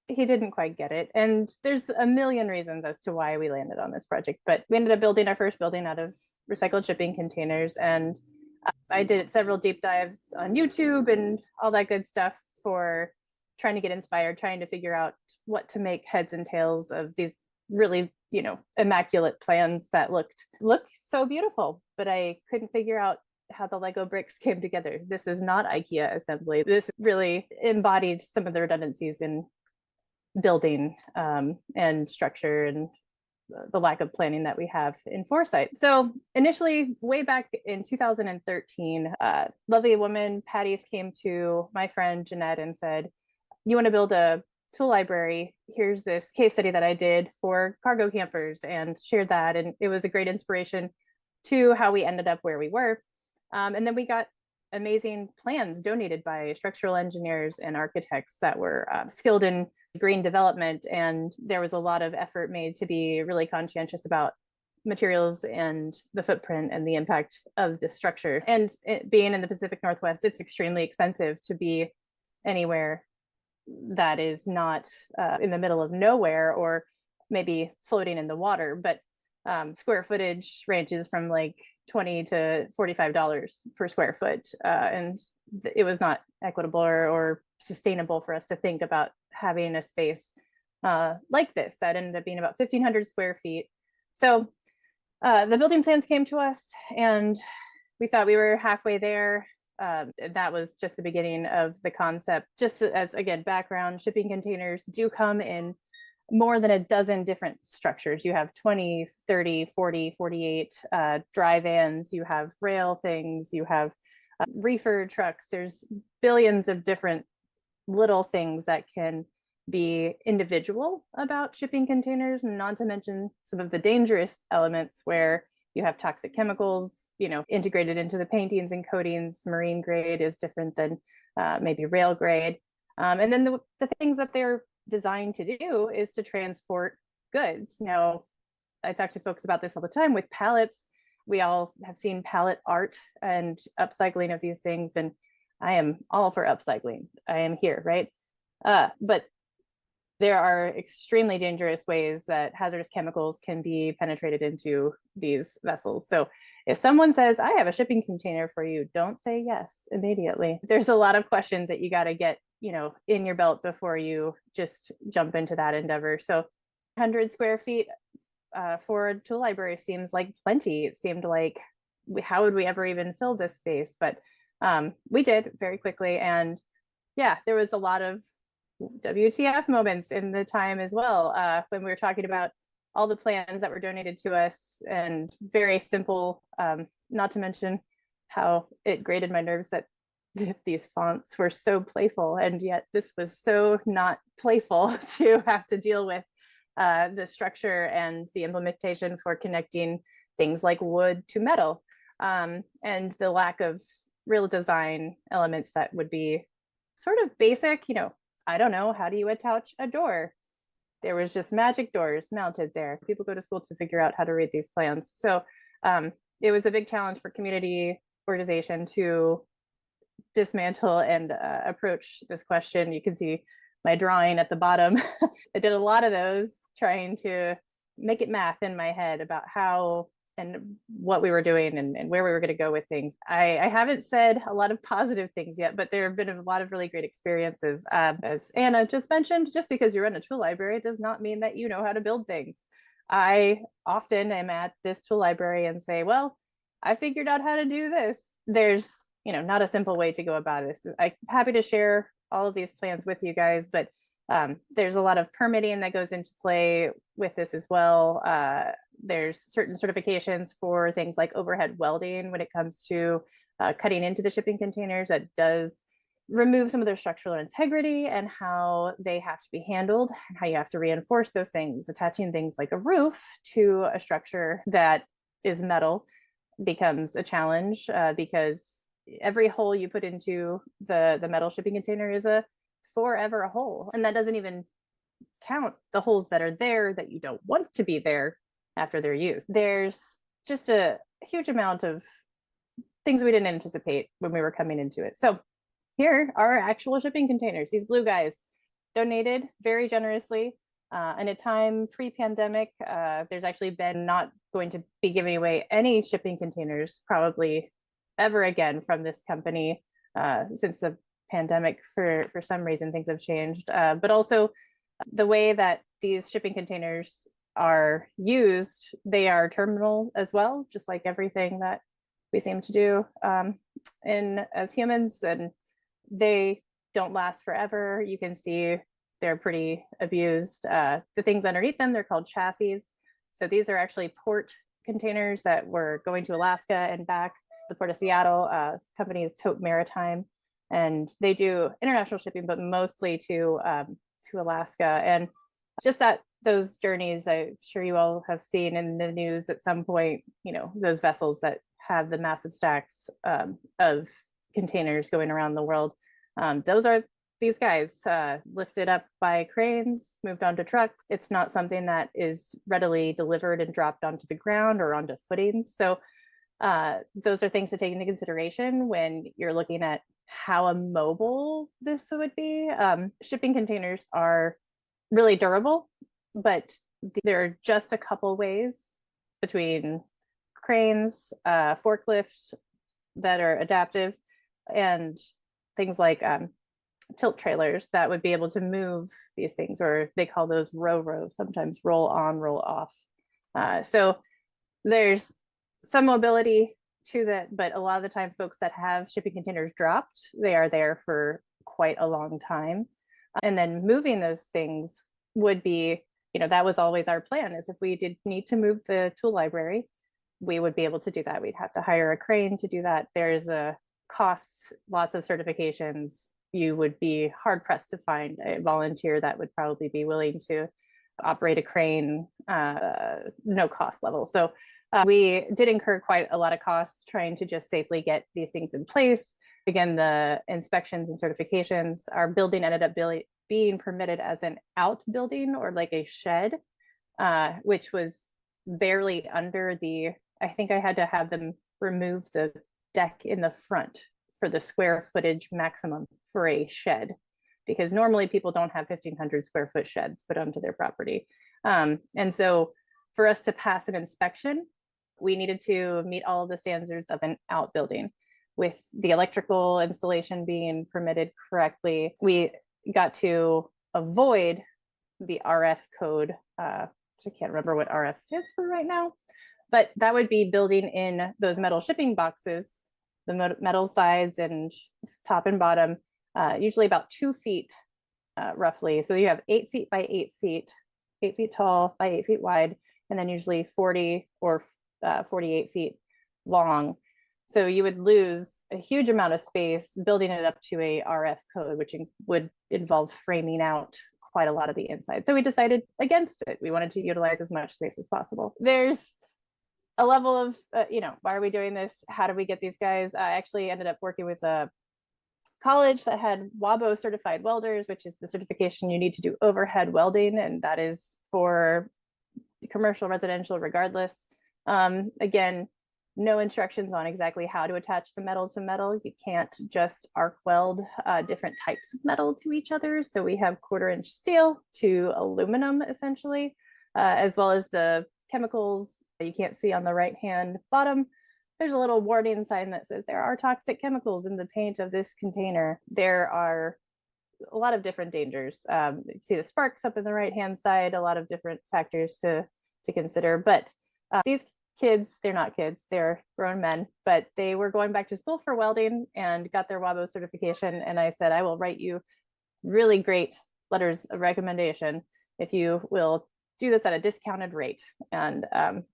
He didn't quite get it. And there's a million reasons as to why we landed on this project, but we ended up building our first building out of recycled shipping containers. And I did several deep dives on YouTube and all that good stuff for trying to get inspired, trying to figure out what to make heads and tails of these really, you know, immaculate plans that look so beautiful, but I couldn't figure out how the Lego bricks came together. This is not IKEA assembly. This really embodied some of the redundancies in building and structure and the lack of planning that we have in foresight. So initially, way back in 2013, lovely woman, Patty, came to my friend Jeanette and said, you want to build a tool library? Here's this case study that I did for cargo campers, and shared that. And it was a great inspiration to how we ended up where we were. And then we got amazing plans donated by structural engineers and architects that were skilled in green development. And there was a lot of effort made to be really conscientious about materials and the footprint and the impact of the structure. And being in the Pacific Northwest, it's extremely expensive to be anywhere that is not in the middle of nowhere or maybe floating in the water. But square footage ranges from like $20 to $45 per square foot. And it was not equitable or sustainable for us to think about having a space like this. That ended up being about 1,500 square feet. So the building plans came to us and we thought we were halfway there. That was just the beginning of the concept. Just as, again, background, shipping containers do come in more than a dozen different structures. You have 20, 30, 40, 48 dry vans, you have rail things, you have reefer trucks. There's billions of different little things that can be individual about shipping containers, not to mention some of the dangerous elements where you have toxic chemicals, you know, integrated into the paintings and coatings. Marine grade is different than maybe rail grade. And then the things that they're designed to do is to transport goods. Now, I talk to folks about this all the time with pallets. We all have seen pallet art and upcycling of these things, and I am all for upcycling. I am here, right? But there are extremely dangerous ways that hazardous chemicals can be penetrated into these vessels. So if someone says, I have a shipping container for you, don't say yes immediately. There's a lot of questions that you got to get, you know, in your belt before you just jump into that endeavor. So 100 square feet for a tool library seems like plenty. It seemed like, how would we ever even fill this space? But we did very quickly. And yeah, there was a lot of WTF moments in the time as well, when we were talking about all the plans that were donated to us, and very simple, not to mention how it grated my nerves that these fonts were so playful, and yet this was so not playful to have to deal with the structure and the implementation for connecting things like wood to metal, and the lack of real design elements that would be sort of basic, you know, I don't know, how do you attach a door? There was just magic doors mounted there. People go to school to figure out how to read these plans. So it was a big challenge for community organization to dismantle and approach this question. You can see my drawing at the bottom. I did a lot of those, trying to make it math in my head about how and what we were doing and where we were going to go with things. I haven't said a lot of positive things yet, but there have been a lot of really great experiences. As Anna just mentioned, just because you run a tool library does not mean that you know how to build things. I often am at this tool library and say, well, I figured out how to do this. There's, you know, not a simple way to go about this. I'm happy to share all of these plans with you guys, but there's a lot of permitting that goes into play with this as well. There's certain certifications for things like overhead welding when it comes to cutting into the shipping containers. That does remove some of their structural integrity and how they have to be handled, and how you have to reinforce those things. Attaching things like a roof to a structure that is metal becomes a challenge because every hole you put into the metal shipping container is a forever a hole. And that doesn't even count the holes that are there that you don't want to be there after they're used. There's just a huge amount of things we didn't anticipate when we were coming into it. So here are actual shipping containers. These blue guys donated very generously. In a time pre-pandemic, there's actually been not going to be giving away any shipping containers probably ever again from this company since the pandemic. For some reason, things have changed. But also the way that these shipping containers are used, they are terminal as well, just like everything that we seem to do as humans, and they don't last forever. You can see they're pretty abused. The things underneath them, they're called chassis. So these are actually port containers that were going to Alaska and back. The Port of Seattle company is Tote Maritime, and they do international shipping, but mostly to Alaska. And just that those journeys, I'm sure you all have seen in the news at some point, those vessels that have the massive stacks of containers going around the world. Those are these guys lifted up by cranes, moved onto trucks. It's not something that is readily delivered and dropped onto the ground or onto footings. So those are things to take into consideration when you're looking at how immobile this would be. Shipping containers are really durable, but there are just a couple ways between cranes, forklifts that are adaptive, and things like tilt trailers that would be able to move these things, or they call those row, sometimes roll on, roll off. So there's some mobility to that, but a lot of the time folks that have shipping containers dropped, they are there for quite a long time. And then moving those things would be, that was always our plan, is if we did need to move the tool library, we would be able to do that. We'd have to hire a crane to do that. There's costs, lots of certifications. You would be hard pressed to find a volunteer that would probably be willing to operate a crane, no cost level. So we did incur quite a lot of costs trying to just safely get these things in place. Again, the inspections and certifications, our building ended up being permitted as an outbuilding, or like a shed, which was barely under I think I had to have them remove the deck in the front for the square footage maximum for a shed, because normally people don't have 1,500 square foot sheds put onto their property. And so for us to pass an inspection, we needed to meet all of the standards of an outbuilding. With the electrical installation being permitted correctly, we got to avoid the RF code. I can't remember what RF stands for right now, but that would be building in those metal shipping boxes, the metal sides and top and bottom, usually about 2 feet roughly. So you have 8 feet by 8 feet, 8 feet tall by 8 feet wide, and then usually 40 or 48 feet long. So you would lose a huge amount of space building it up to a RF code, which would involve framing out quite a lot of the inside. So we decided against it. We wanted to utilize as much space as possible. There's a level of, why are we doing this? How do we get these guys? I actually ended up working with a college that had WABO certified welders, which is the certification you need to do overhead welding. And that is for commercial, residential, regardless. Again, no instructions on exactly how to attach the metal to metal. You can't just arc weld different types of metal to each other. So we have 1/4-inch steel to aluminum, essentially, as well as the chemicals you can't see on the right-hand bottom. There's a little warning sign that says there are toxic chemicals in the paint of this container. There are a lot of different dangers. You see the sparks up in the right-hand side, a lot of different factors to consider. But these kids, they're not kids, they're grown men, but they were going back to school for welding and got their WABO certification. And I said, I will write you really great letters of recommendation if you will do this at a discounted rate. And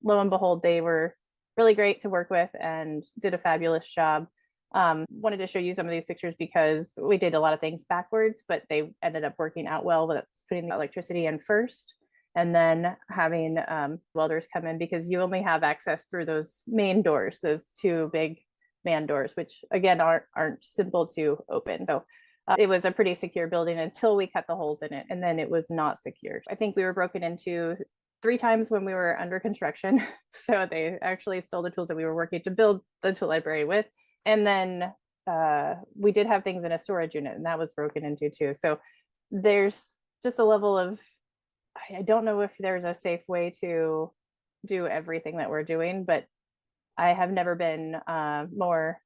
lo and behold, they were really great to work with and did a fabulous job. Wanted to show you some of these pictures because we did a lot of things backwards, but they ended up working out well with putting the electricity in first and then having welders come in, because you only have access through those main doors, those 2 big man doors, which again aren't simple to open. So It was a pretty secure building until we cut the holes in it, and then it was not secure. I think we were broken into 3 times when we were under construction. So they actually stole the tools that we were working to build the tool library with. And then we did have things in a storage unit, and that was broken into too. So there's just a level of, I don't know if there's a safe way to do everything that we're doing, but I have never been more,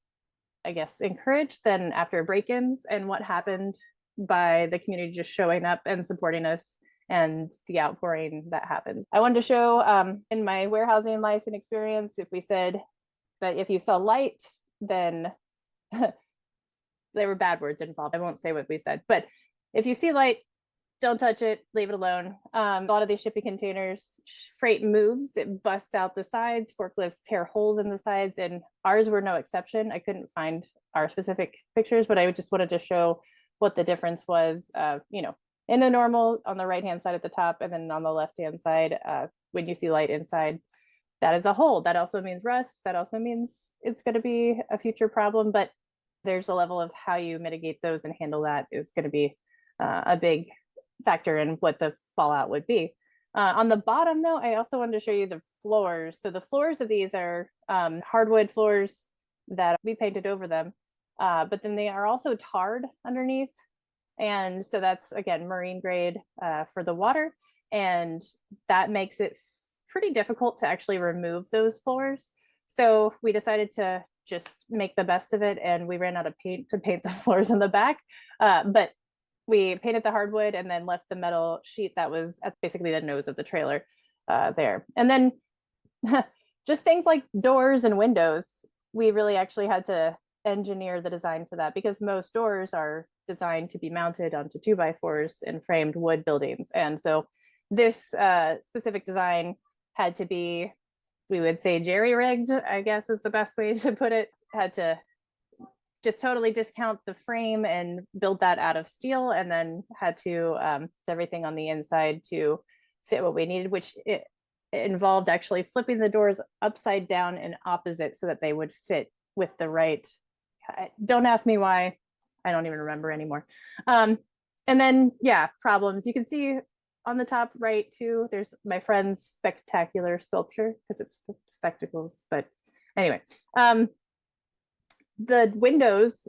I guess, encouraged than after break-ins and what happened by the community just showing up and supporting us and the outpouring that happens. I wanted to show in my warehousing life and experience, if we said that if you saw light, then there were bad words involved. I won't say what we said, but if you see light, don't touch it, leave it alone. A lot of these shipping containers, freight moves, it busts out the sides, forklifts tear holes in the sides, and ours were no exception. I couldn't find our specific pictures, but I just wanted to show what the difference was, in a normal on the right-hand side at the top, and then on the left-hand side, when you see light inside, that is a hole. That also means rust. That also means it's going to be a future problem, but there's a level of how you mitigate those and handle that is going to be a big factor in what the fallout would be. On the bottom though, I also wanted to show you the floors. So the floors of these are hardwood floors that we painted over them, but then they are also tarred underneath. And so that's, again, marine grade for the water. And that makes it pretty difficult to actually remove those floors. So we decided to just make the best of it. And we ran out of paint to paint the floors in the back. But we painted the hardwood and then left the metal sheet that was at basically the nose of the trailer there. And then just things like doors and windows, we really actually had to engineer the design for that, because most doors are designed to be mounted onto 2x4s in framed wood buildings. And so this specific design had to be, we would say, jerry-rigged, I guess is the best way to put it. Had to just totally discount the frame and build that out of steel, and then had to everything on the inside to fit what we needed, which it involved actually flipping the doors upside down and opposite so that they would fit with the right, don't ask me why, I don't even remember anymore. And then, yeah, problems. You can see on the top right too, there's my friend's spectacular sculpture, because it's spectacles, but anyway. The windows,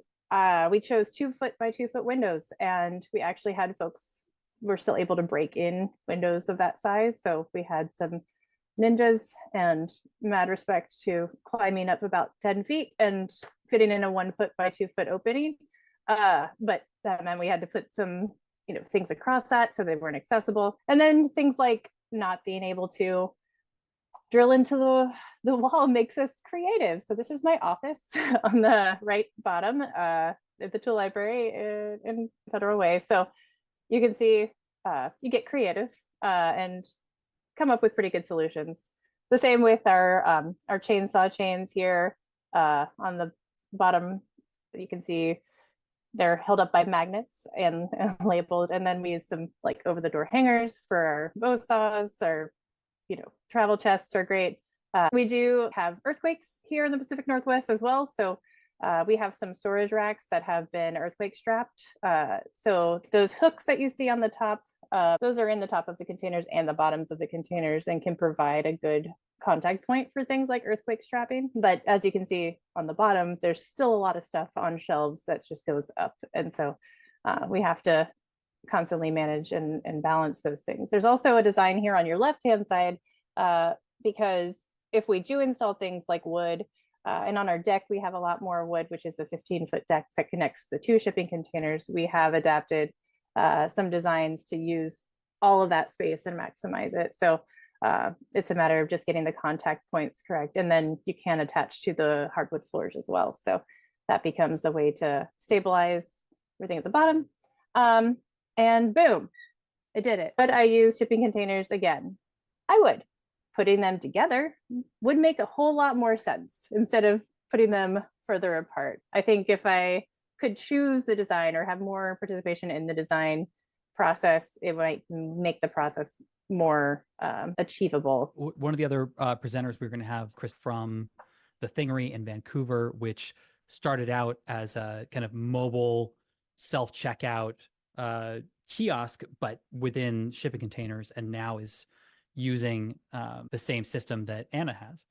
we chose 2 foot by 2 foot windows, and we actually had folks were still able to break in windows of that size. So we had some ninjas, and mad respect to climbing up about 10 feet and fitting in a 1 foot by 2 foot opening. But that meant we had to put some, things across that so they weren't accessible. And then things like not being able to drill into the wall makes us creative. So this is my office on the right bottom at the tool library in Federal Way. So you can see you get creative and come up with pretty good solutions. The same with our chainsaw chains here on the bottom. You can see they're held up by magnets and labeled. And then we use some like over the door hangers for our bow saws. Our travel chests are great. We do have earthquakes here in the Pacific Northwest as well. So we have some storage racks that have been earthquake strapped. So those hooks that you see on the top, those are in the top of the containers and the bottoms of the containers, and can provide a good contact point for things like earthquake strapping. But as you can see on the bottom, there's still a lot of stuff on shelves that just goes up. And so we have to constantly manage and balance those things. There's also a design here on your left-hand side, because if we do install things like wood, and on our deck, we have a lot more wood, which is a 15-foot deck that connects the 2 shipping containers. We have adapted some designs to use all of that space and maximize it. So it's a matter of just getting the contact points correct. And then you can attach to the hardwood floors as well. So that becomes a way to stabilize everything at the bottom. And boom, I did it. But I use shipping containers again. I would. Putting them together would make a whole lot more sense instead of putting them further apart. I think if I could choose the design or have more participation in the design process, it might make the process more achievable. One of the other presenters we're going to have, Chris from the Thingery in Vancouver, which started out as a kind of mobile self-checkout kiosk, but within shipping containers, and now is using the same system that Anna has.